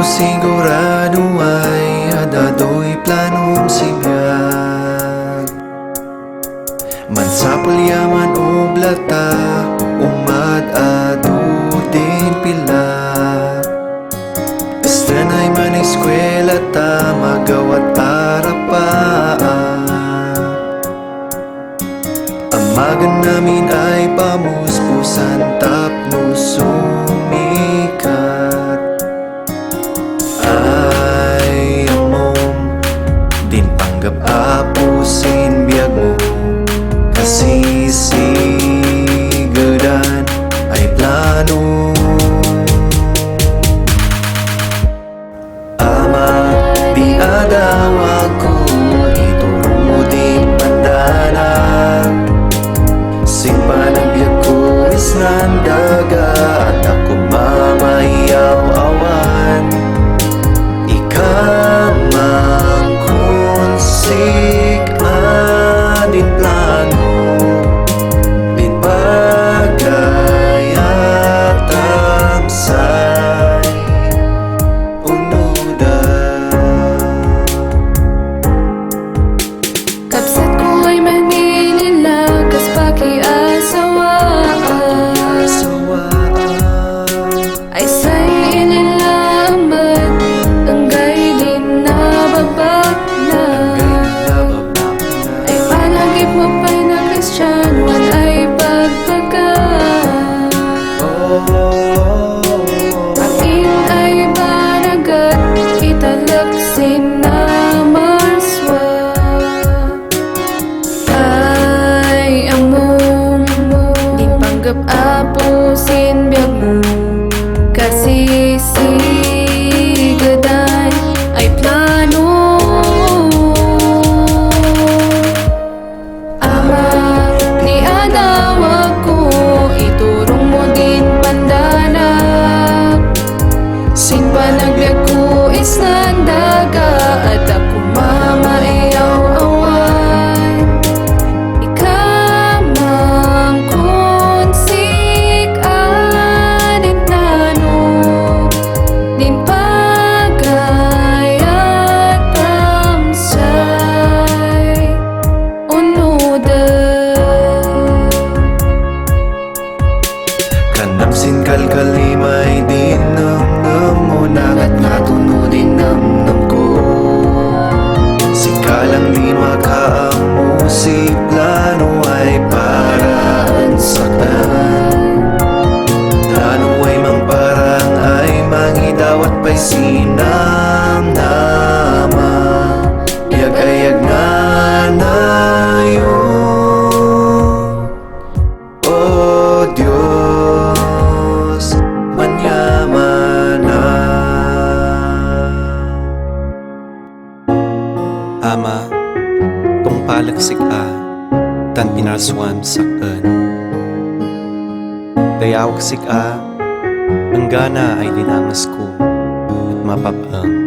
sigurado ay adado'y planong sibyag. Mansapol yaman o blata, umad adudin pila. Estanay man eskwela ta, magawat arapaan. Amagan namin ay pamuspusan, tapno sumikat. Ay amom, din panggap apusin biyag mo. Kasisigadan ay plano. Ama, di adawa ko, ituro mo din pandana. Sing panagbiag ko is nandaga, at ako mamayaw-awan. Ikamang kunsik adin plano, din bagay at amsay unuda. Kapsat ko ay manilila, kas pakiasawaan. Ay say inilaman, anggay din nababak na. Ay palagip mo pa'y na Christian, walay pagpagka. Akin ay banagat, italaksin na marswa. Ay among, di panggap apusin biyag mo. Kasisigadan ay plano. Ama, di adawa ko, iturong mo din pandanap. Sin panagbiag ko is nandaga, at ako mamayaw-awan. Ikamang kunsik adin plano, din bagay at amsay unuda. Kanapsin kalkalimay din namnam mo, nagat natunodin namnam ko. Sikalang di makaamusik, plano ay paraan saktan. Plano ay mang parang ay mangidawat pa'y sinam nama. Yagayag na yun, oh Diyos, manyaman na. Ama, tong palagsik tan pinarsuan saktan. Dayawag sik ang gana ay dinangas ko, at mapapang